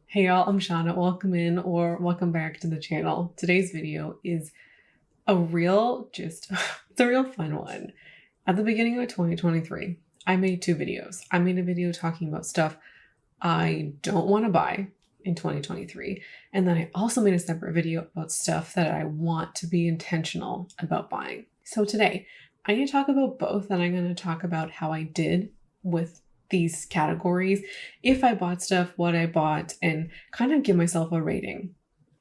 Hey y'all, I'm Shauna. Welcome in or welcome back to the channel. Today's video is it's a real fun one. At the beginning of 2023, I made two videos. I made a video talking about stuff I don't want to buy in 2023. And then I also made a separate video about stuff that I want to be intentional about buying. So today, I'm going to talk about both, and I'm going to talk about how I did with these categories, if I bought stuff, what I bought, and kind of give myself a rating.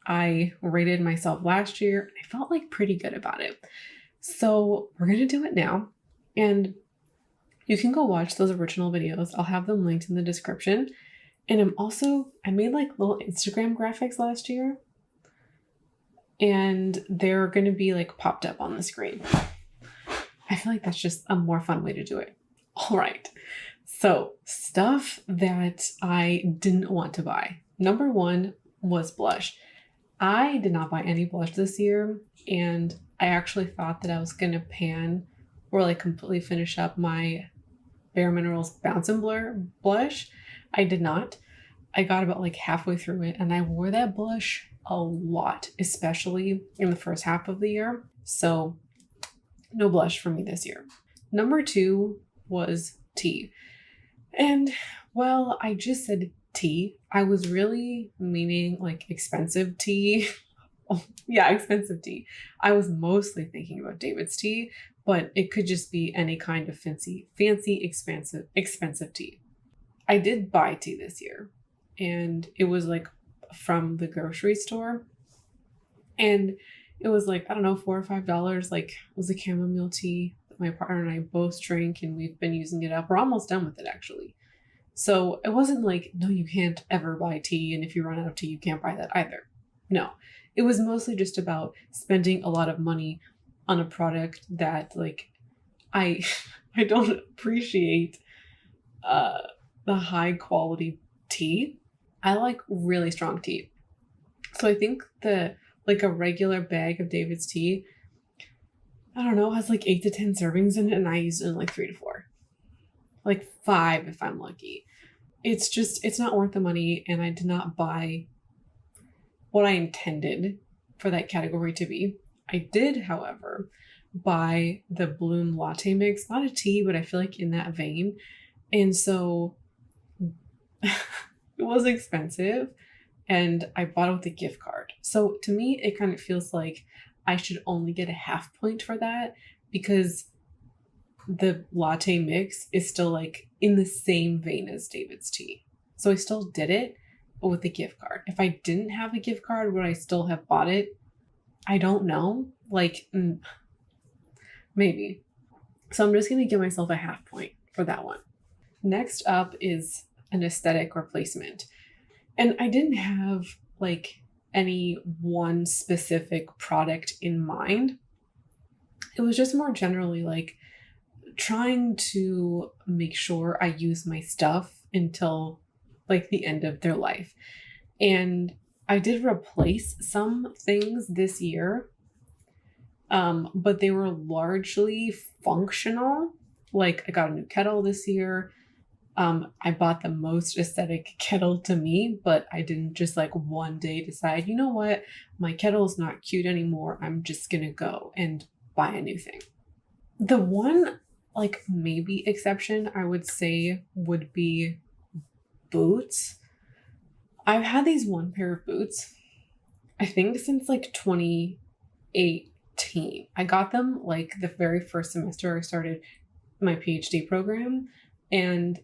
I rated myself last year, and I felt like pretty good about it. So we're going to do it now. And you can go watch those original videos. I'll have them linked in the description. And I made like little Instagram graphics last year, and they're going to be like popped up on the screen. I feel like that's just a more fun way to do it. All right. So stuff that I didn't want to buy. Number one was blush. I did not buy any blush this year, and I actually thought that I was going to pan or like completely finish up my Bare Minerals Bounce and Blur blush. I did not. I got about like halfway through it, and I wore that blush a lot, especially in the first half of the year. So no blush for me this year. Number two was tea. And well, I just said tea. I was really meaning like expensive tea. Oh, yeah, expensive tea. I was mostly thinking about David's tea, but it could just be any kind of fancy, expensive tea. I did buy tea this year, and it was like from the grocery store. And it was like, I don't know, $4 or $5. Like, it was a chamomile tea that my partner and I both drink, and we've been using it up. We're almost done with it, actually. So it wasn't like, no, you can't ever buy tea, and if you run out of tea, you can't buy that either. No, it was mostly just about spending a lot of money on a product that like I I don't appreciate the high quality tea. I like really strong tea. So I think like a regular bag of David's tea, I don't know, has like 8 to 10 servings in it, and I used it in like 3 to 4. Like 5 if I'm lucky. It's not worth the money, and I did not buy what I intended for that category to be. I did, however, buy the Bloom latte mix, not a tea, but I feel like in that vein. And so it was expensive, and I bought it with a gift card. So to me, it kind of feels like I should only get a half point for that, because the latte mix is still like in the same vein as David's tea. So I still did it, but with a gift card. If I didn't have a gift card, would I still have bought it? I don't know. Like, maybe. So I'm just going to give myself a half point for that one. Next up is an aesthetic replacement. And I didn't have like any one specific product in mind. It was just more generally like trying to make sure I use my stuff until like the end of their life. And I did replace some things this year, but they were largely functional. Like, I got a new kettle this year. I bought the most aesthetic kettle to me, but I didn't just like one day decide, you know what, my kettle's not cute anymore. I'm just gonna go and buy a new thing. The one like maybe exception I would say would be boots. I've had these one pair of boots, I think since like 2018. I got them like the very first semester I started my PhD program. And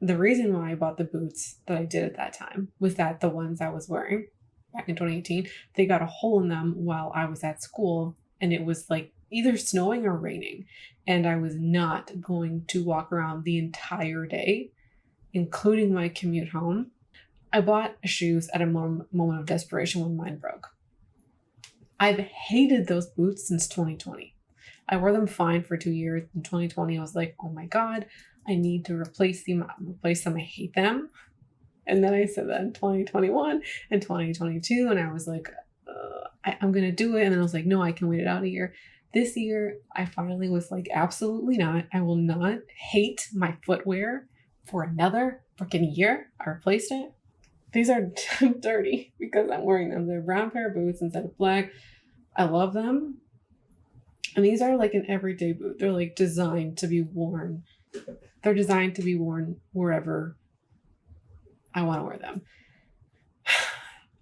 the reason why I bought the boots that I did at that time was that the ones I was wearing back in 2018, they got a hole in them while I was at school, and it was like either snowing or raining, and I was not going to walk around the entire day, including my commute home. I bought shoes at a moment of desperation when mine broke. I've hated those boots since 2020. I wore them fine for 2 years. In 2020, I was like, oh my God, I need to replace them. I hate them. And then I said that in 2021 and 2022, and I was like, I'm going to do it. And then I was like, no, I can wait it out a year. This year, I finally was like, absolutely not. I will not hate my footwear for another freaking year. I replaced it. These are dirty because I'm wearing them. They're a brown pair of boots instead of black. I love them. And these are like an everyday boot. They're like designed to be worn. They're designed to be worn wherever I want to wear them.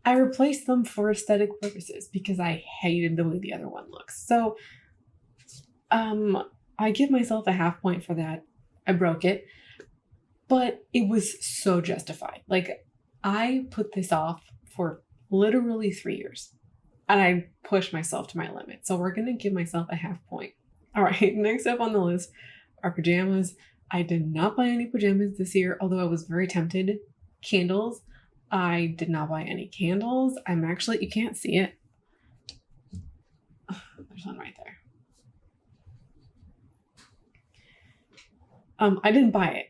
I replaced them for aesthetic purposes because I hated the way the other one looks. So I give myself a half point for that. I broke it, but it was so justified. Like, I put this off for literally 3 years and I pushed myself to my limit. So we're going to give myself a half point. All right, next up on the list are pajamas. I did not buy any pajamas this year, although I was very tempted. Candles. I did not buy any candles. I'm actually, you can't see it. There's one right there. I didn't buy it.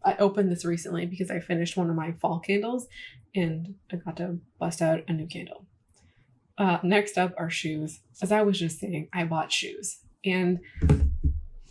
I opened this recently because I finished one of my fall candles and I got to bust out a new candle. Next up are shoes. As I was just saying, I bought shoes and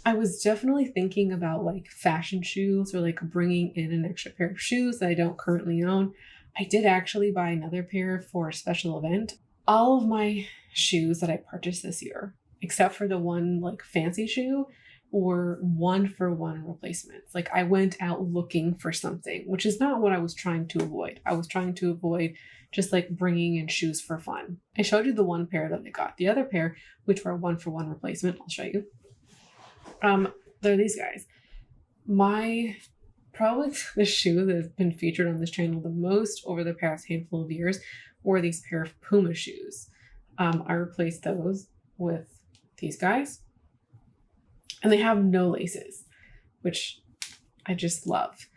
I was definitely thinking about like fashion shoes or like bringing in an extra pair of shoes that I don't currently own. I did actually buy another pair for a special event. All of my shoes that I purchased this year, except for the one like fancy shoe, were 1-for-1 replacements. Like, I went out looking for something, which is not what I was trying to avoid. I was trying to avoid just like bringing in shoes for fun. I showed you the one pair that I got. The other pair, which were 1-for-1 replacement, I'll show you. They're these guys. Probably the shoe that has been featured on this channel the most over the past handful of years were these pair of Puma shoes. I replaced those with these guys. And they have no laces, which I just love.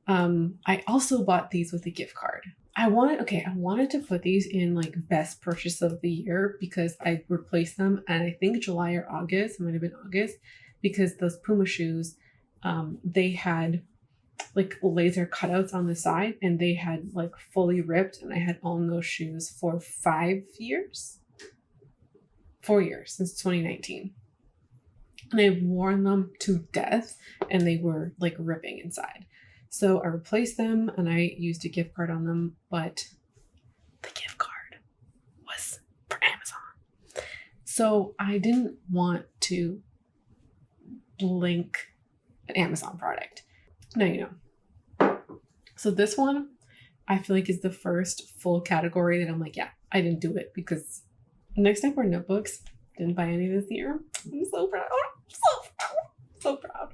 I also bought these with a gift card. I wanted to put these in like best purchase of the year because I replaced them and I think July or August, it might have been August, because those Puma shoes, they had like laser cutouts on the side and they had like fully ripped, and I had owned those shoes for 4 years since 2019. And I've worn them to death and they were like ripping inside. So I replaced them and I used a gift card on them, but the gift card was for Amazon. So I didn't want to link an Amazon product. Now you know. So this one, I feel like is the first full category that I'm like, yeah, I didn't do it because next up are notebooks. Didn't buy any this year. I'm so proud. So proud.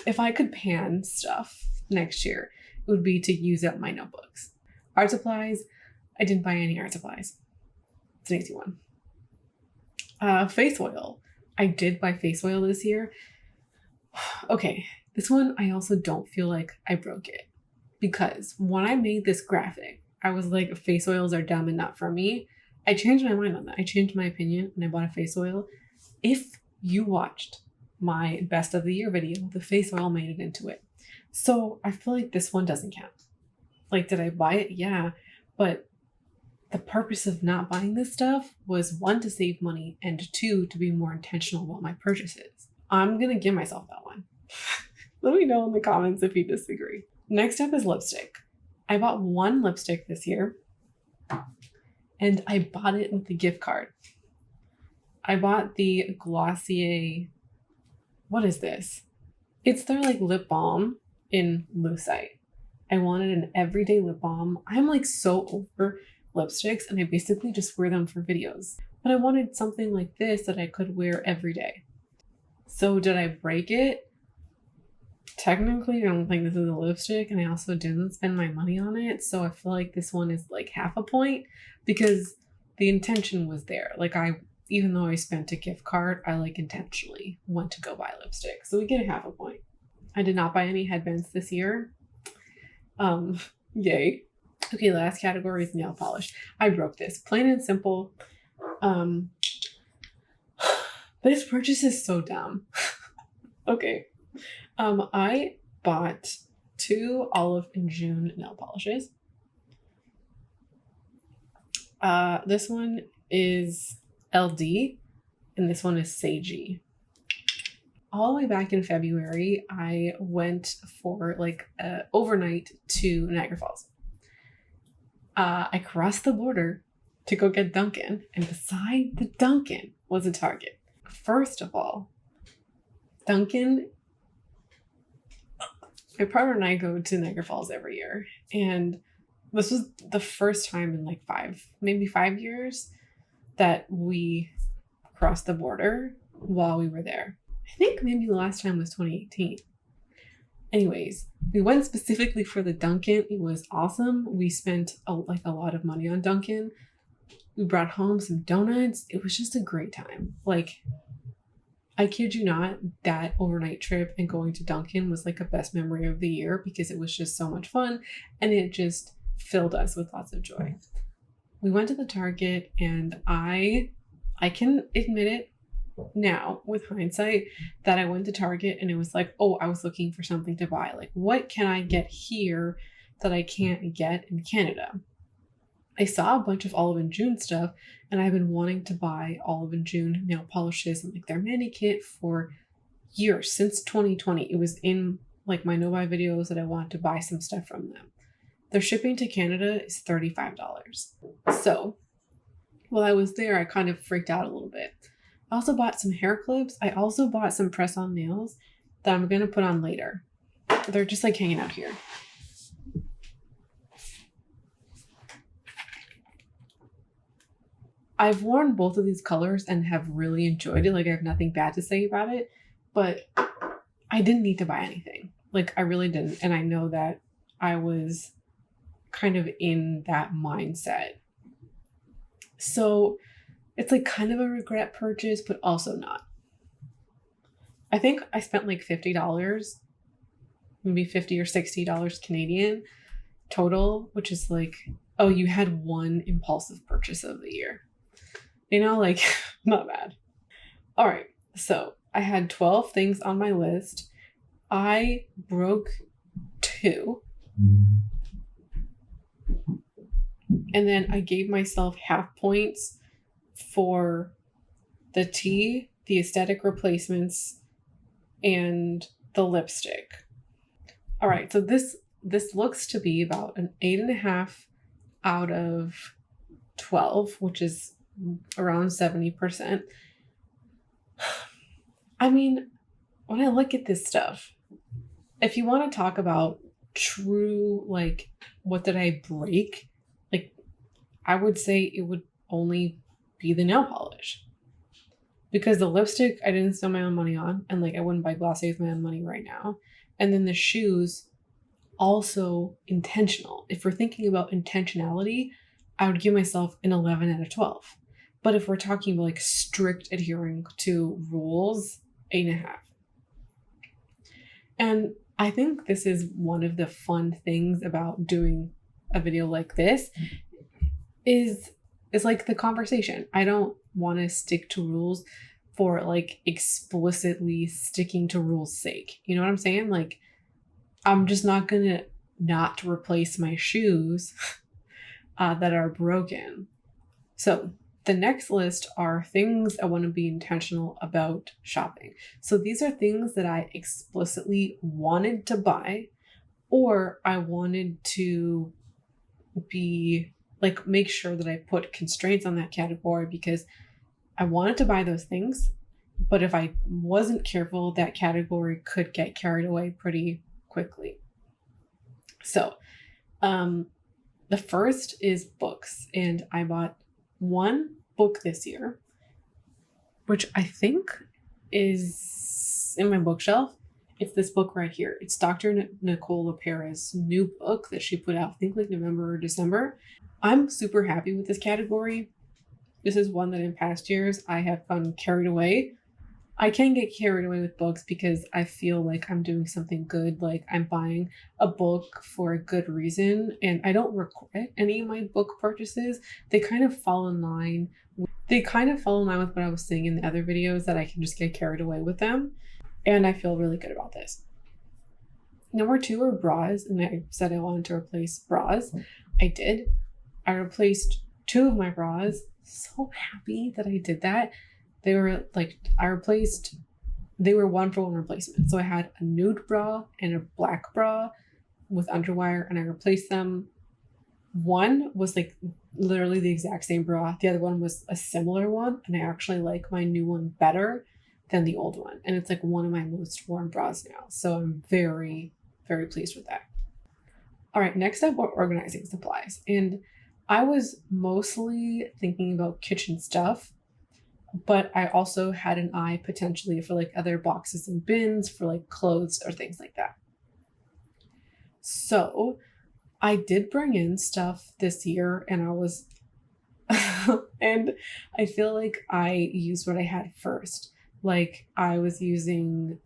If I could pan stuff next year, it would be to use up my notebooks. Art supplies, I didn't buy any art supplies. It's an easy one. Face oil. I did buy face oil this year. Okay, this one I also don't feel like I broke it because when I made this graphic, I was like, face oils are dumb and not for me. I changed my mind on that. I changed my opinion and I bought a face oil. If you watched my best of the year video, the face oil made it into it. So I feel like this one doesn't count. Like, did I buy it? Yeah. But the purpose of not buying this stuff was 1, to save money, and 2, to be more intentional about my purchases. I'm going to give myself that one. Let me know in the comments if you disagree. Next up is lipstick. I bought one lipstick this year and I bought it with the gift card. I bought the Glossier, what is this? It's their like lip balm in Lucite. I wanted an everyday lip balm. I'm like so over lipsticks and I basically just wear them for videos. But I wanted something like this that I could wear every day. So did I break it? Technically, I don't think this is a lipstick, and I also didn't spend my money on it. So I feel like this one is like half a point because the intention was there. Like, even though I spent a gift card, I like intentionally went to go buy lipstick. So we get a half a point. I did not buy any headbands this year. Yay. Okay, last category is nail polish. I broke this, plain and simple. This purchase is so dumb. Okay. I bought 2 Olive and June nail polishes. This one is LD and this one is Seiji. all the way back in February, I went for like overnight to Niagara Falls. I crossed the border to go get Dunkin', and beside the Dunkin' was a Target. First of all, Dunkin', my partner and I go to Niagara Falls every year, and this was the first time in like maybe 5 years that we crossed the border while we were there. I think maybe the last time was 2018. Anyways, we went specifically for the Dunkin'. It was awesome. We spent a lot of money on Dunkin'. We brought home some donuts. It was just a great time. Like, I kid you not, that overnight trip and going to Dunkin' was like a best memory of the year because it was just so much fun and it just filled us with lots of joy. We went to the Target, and I can admit it now with hindsight that I went to Target and it was like, oh, I was looking for something to buy. Like, what can I get here that I can't get in Canada? I saw a bunch of Olive & June stuff, and I've been wanting to buy Olive & June nail polishes and like their mani kit for years, since 2020. It was in like my no-buy videos that I wanted to buy some stuff from them. Their shipping to Canada is $35. So while I was there, I kind of freaked out a little bit. I also bought some hair clips. I also bought some press-on nails that I'm going to put on later. They're just like hanging out here. I've worn both of these colors and have really enjoyed it. Like, I have nothing bad to say about it, but I didn't need to buy anything. Like, I really didn't. And I know that I was kind of in that mindset. So it's like kind of a regret purchase, but also not. I think I spent like $50, maybe $50 or $60 Canadian total, which is like, oh, you had one impulsive purchase of the year. You know, like, not bad. All right, so I had 12 things on my list. I broke 2. And then I gave myself half points for the tea, the aesthetic replacements, and the lipstick. All right, so this looks to be about an 8.5 out of 12, which is around 70%. I mean, when I look at this stuff, if you want to talk about true, like, what did I break? Like, I would say it would only be the nail polish. Because the lipstick, I didn't spend my own money on, and like I wouldn't buy Glossier with my own money right now. And then the shoes, also intentional. If we're thinking about intentionality, I would give myself an 11 out of 12. But if we're talking about like strict adhering to rules, 8.5. And I think this is one of the fun things about doing a video like this is like the conversation. I don't want to stick to rules for like explicitly sticking to rules' sake. You know what I'm saying? Like, I'm just not gonna not replace my shoes that are broken. So the next list are things I want to be intentional about shopping. So these are things that I explicitly wanted to buy, or I wanted to be like, make sure that I put constraints on that category because I wanted to buy those things. But if I wasn't careful, that category could get carried away pretty quickly. So the first is books, and I bought one book this year, which I think is in my bookshelf. It's this book right here. It's Dr. Nicole LePera's new book that she put out, I think like November or December. I'm super happy with this category. This is one that in past years I have gotten carried away. I can get carried away with books because I feel like I'm doing something good, like I'm buying a book for a good reason, and I don't regret any of my book purchases. They kind of fall in line. with what I was saying in the other videos, that I can just get carried away with them, and I feel really good about this. Number 2 are bras, and I said I wanted to replace bras. I did. I replaced 2 of my bras. So happy that I did that. They were like, I replaced they were 1-for-1 replacement. So I had a nude bra and a black bra with underwire, and I replaced them. One was like literally the exact same bra. The other one was a similar one, and I actually like my new one better than the old one. And it's like one of my most worn bras now. So I'm very, very pleased with that. All right, next up were organizing supplies. And I was mostly thinking about kitchen stuff, but I also had an eye potentially for like other boxes and bins for like clothes or things like that. So I did bring in stuff this year, and I was, and I feel like I used what I had first. Like I was using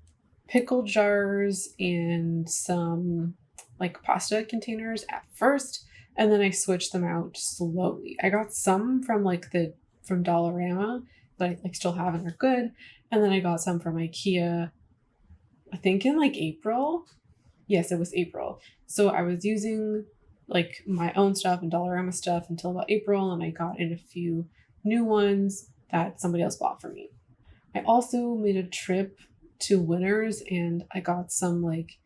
pickle jars and some like pasta containers at first, and then I switched them out slowly. I got some from from Dollarama that I like still have and are good, and then I got some from IKEA, I think in like April. Yes, it was April. So I was using like my own stuff and Dollarama stuff until about April, and I got in a few new ones that somebody else bought for me. I also made a trip to Winners, and I got some like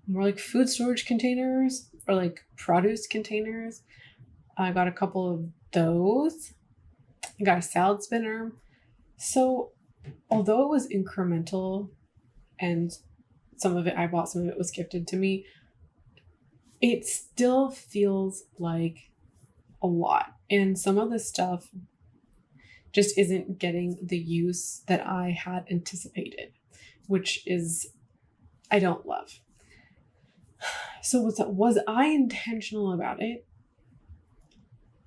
more like food storage containers or like produce containers. I got a couple of those. I got a salad spinner. So although it was incremental and some of it I bought, some of it was gifted to me, it still feels like a lot. And some of the stuff just isn't getting the use that I had anticipated, which is, I don't love. So was I intentional about it?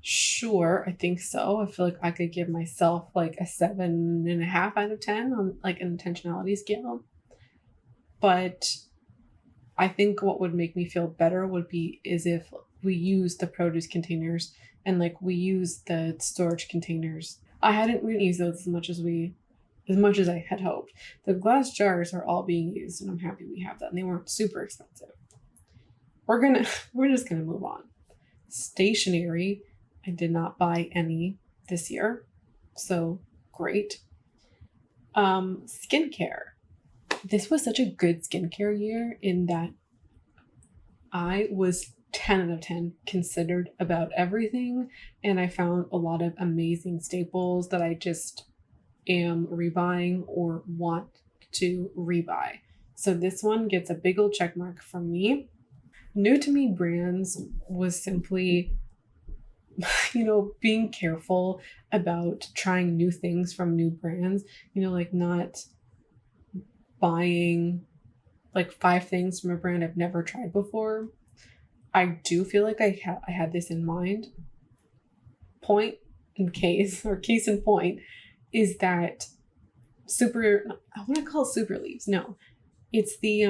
Sure, I think so. I feel like I could give myself like a 7.5 out of 10 on like an intentionality scale. But I think what would make me feel better would be is if we use the produce containers and like we use the storage containers. I hadn't really used those as much as I had hoped. The glass jars are all being used, and I'm happy we have that. And they weren't super expensive. We're just gonna move on. Stationery, I did not buy any this year, so great. Skincare. This was such a good skincare year in that I was 10 out of 10 considered about everything, and I found a lot of amazing staples that I just am rebuying or want to rebuy. So this one gets a big old check mark from me. New to me brands was simply, being careful about trying new things from new brands, like not buying like 5 things from a brand I've never tried before. I do feel like I had this in mind. Case in point is that I want to call it Super Leaves. No, it's the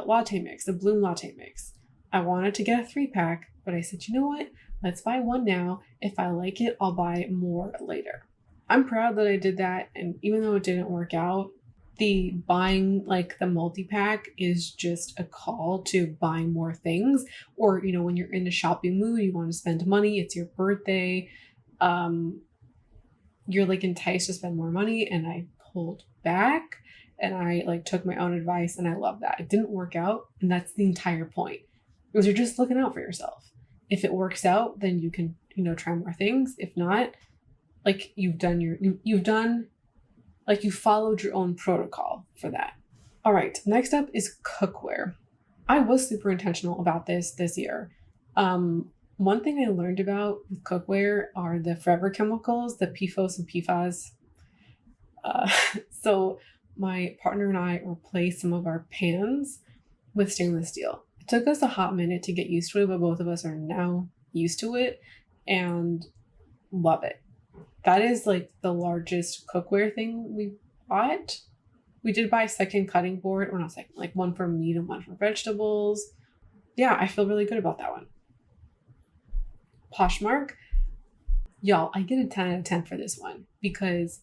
latte mix, the Bloom latte mix. I wanted to get a 3-pack, but I said, you know what? Let's buy one now. If I like it, I'll buy more later. I'm proud that I did that, and even though it didn't work out, the buying like the multi-pack is just a call to buy more things. Or, when you're in a shopping mood, you want to spend money, it's your birthday, you're like enticed to spend more money, and I pulled back and I like took my own advice, and I love that. It didn't work out, and that's the entire point. Because you're just looking out for yourself. If it works out, then you can, try more things. If not, like you followed your own protocol for that. All right, next up is cookware. I was super intentional about this year. One thing I learned about with cookware are the forever chemicals, the PFOS and PFAS. So my partner and I replaced some of our pans with stainless steel. It took us a hot minute to get used to it, but both of us are now used to it and love it. That is like the largest cookware thing we bought. We did buy a second cutting board, or not second, like one for meat and one for vegetables. Yeah, I feel really good about that one. Poshmark. Y'all, I get a 10 out of 10 for this one because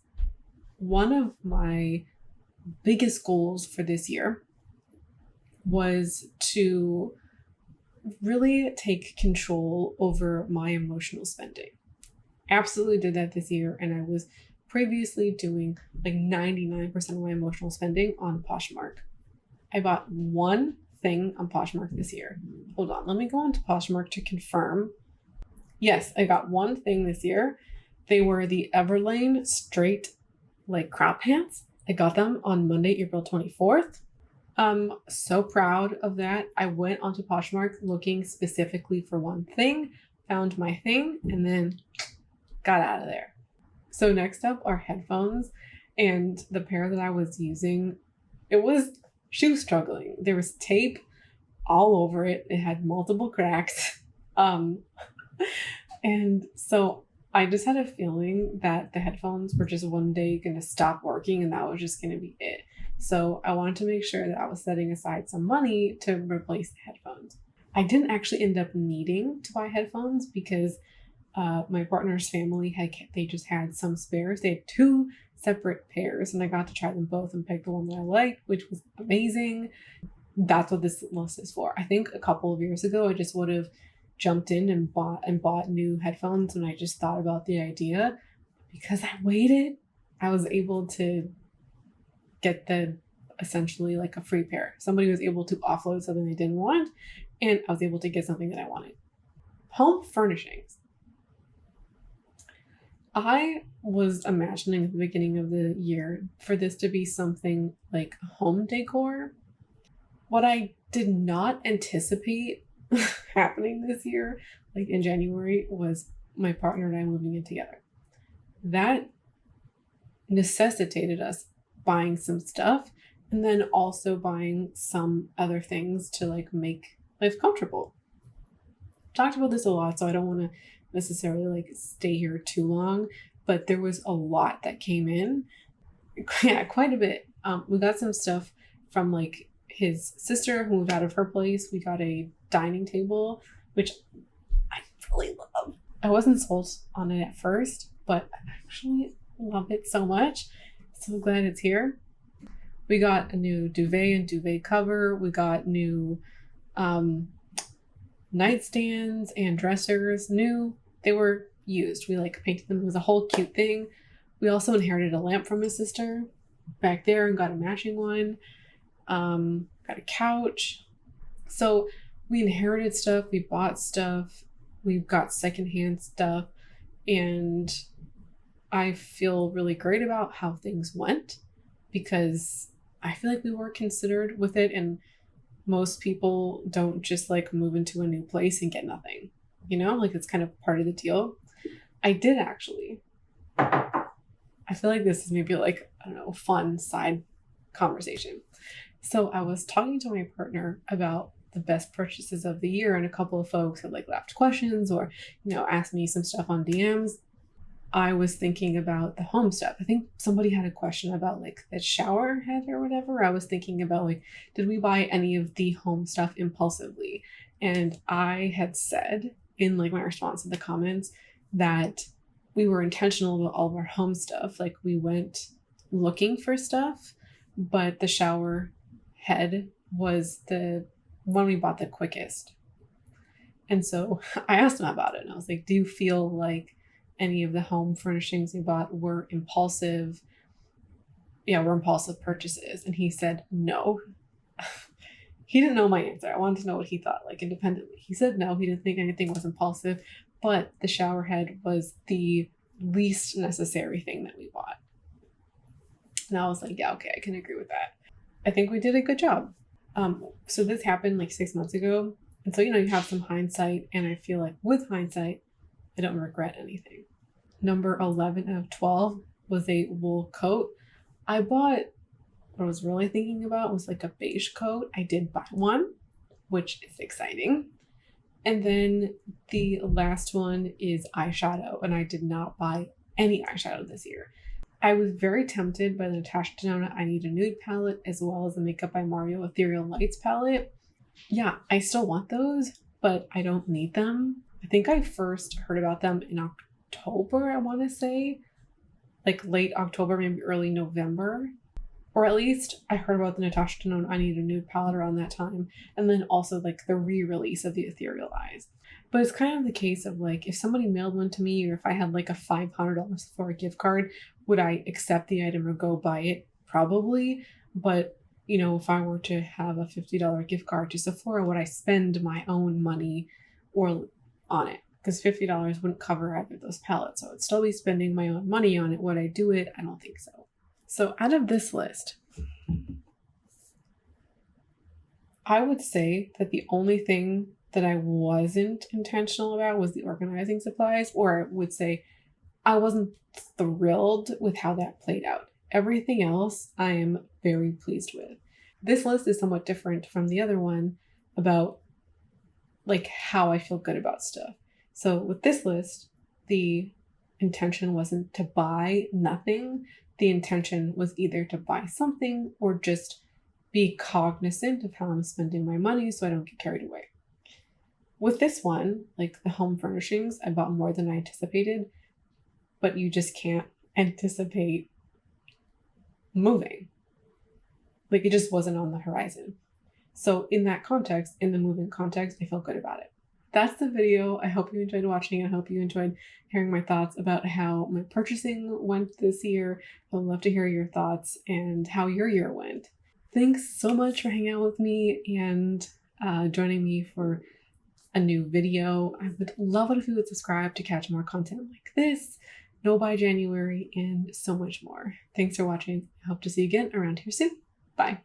one of my biggest goals for this year was to really take control over my emotional spending. Absolutely did that this year, and I was previously doing like 99% of my emotional spending on Poshmark. I bought one thing on Poshmark this year. Hold on, let me go into Poshmark to confirm. Yes, I got one thing this year. They were the Everlane straight like crop pants. I got them on Monday, April 24th. I'm so proud of that. I went onto Poshmark looking specifically for one thing, found my thing, and then got out of there. So next up are headphones, and the pair that I was using, she was struggling. There was tape all over it. It had multiple cracks. And so I just had a feeling that the headphones were just one day going to stop working and that was just going to be it. So I wanted to make sure that I was setting aside some money to replace the headphones. I didn't actually end up needing to buy headphones because my partner's family they just had some spares. They had two separate pairs and I got to try them both and pick the one that I liked, which was amazing. That's what this list is for. I think a couple of years ago, I just would have jumped in and bought new headphones when I just thought about the idea. Because I waited, I was able to get essentially like a free pair. Somebody was able to offload something they didn't want, and I was able to get something that I wanted. Home furnishings. I was imagining at the beginning of the year for this to be something like home decor. What I did not anticipate happening this year, like in January, was my partner and I moving in together. That necessitated us buying some stuff and then also buying some other things to like make life comfortable. Talked about this a lot, so I don't want to necessarily like stay here too long, but there was a lot that came in. Yeah, quite a bit. We got some stuff from like his sister who moved out of her place. We got a dining table, which I really love. I wasn't sold on it at first, but I actually love it so much. So glad it's here. We got a new duvet and duvet cover. We got new nightstands and dressers. New. They were used. We like painted them. It was a whole cute thing. We also inherited a lamp from his sister back there and got a matching one. Got a couch. So we inherited stuff. We bought stuff. We've got secondhand stuff. And I feel really great about how things went because I feel like we were considered with it, and most people don't just like move into a new place and get nothing, you know, like it's kind of part of the deal. I did actually. I feel like this is maybe like, I don't know, fun side conversation. So I was talking to my partner about the best purchases of the year, and a couple of folks had like left questions or, you know, asked me some stuff on DMs. I was thinking about the home stuff. I think somebody had a question about like the shower head or whatever. I was thinking about like, did we buy any of the home stuff impulsively? And I had said in like my response to the comments that we were intentional about all of our home stuff. Like we went looking for stuff, but the shower head was the one we bought the quickest. And so I asked him about it and I was like, do you feel like any of the home furnishings we bought were impulsive purchases? And he said no. He didn't know my answer. I wanted to know what he thought, like independently. He said no, he didn't think anything was impulsive, but the shower head was the least necessary thing that we bought. And I was like, yeah, okay, I can agree with that. I think we did a good job. So this happened like 6 months ago. And so, you know, you have some hindsight, and I feel like with hindsight, I don't regret anything. Number 11 of 12 was a wool coat. I bought, what I was really thinking about was like a beige coat. I did buy one, which is exciting. And then the last one is eyeshadow, and I did not buy any eyeshadow this year. I was very tempted by the Natasha Denona I Need a Nude palette, as well as the Makeup by Mario Ethereal Lights palette. Yeah, I still want those, but I don't need them. I think I first heard about them in October, I want to say. Like late October, maybe early November. Or at least I heard about the Natasha Denona I Need a Nude palette around that time. And then also like the re-release of the Ethereal Eyes. But it's kind of the case of like, if somebody mailed one to me, or if I had like a $500 Sephora gift card, Would I accept the item or go buy it? Probably. But, you know, if I were to have a $50 gift card to Sephora, would I spend my own money or on it? Because $50 wouldn't cover either of those palettes. So I'd still be spending my own money on it. Would I do it? I don't think so. So out of this list, I would say that the only thing that I wasn't intentional about was the organizing supplies, or I would say I wasn't thrilled with how that played out. Everything else I am very pleased with. This list is somewhat different from the other one about like how I feel good about stuff. So with this list, the intention wasn't to buy nothing. The intention was either to buy something or just be cognizant of how I'm spending my money so I don't get carried away. With this one, like the home furnishings, I bought more than I anticipated, but you just can't anticipate moving. Like it just wasn't on the horizon. So in that context, in the moving context, I feel good about it. That's the video. I hope you enjoyed watching. I hope you enjoyed hearing my thoughts about how my purchasing went this year. I would love to hear your thoughts and how your year went. Thanks so much for hanging out with me and joining me for a new video. I would love it if you would subscribe to catch more content like this, No Buy January, and so much more. Thanks for watching. I hope to see you again around here soon. Bye.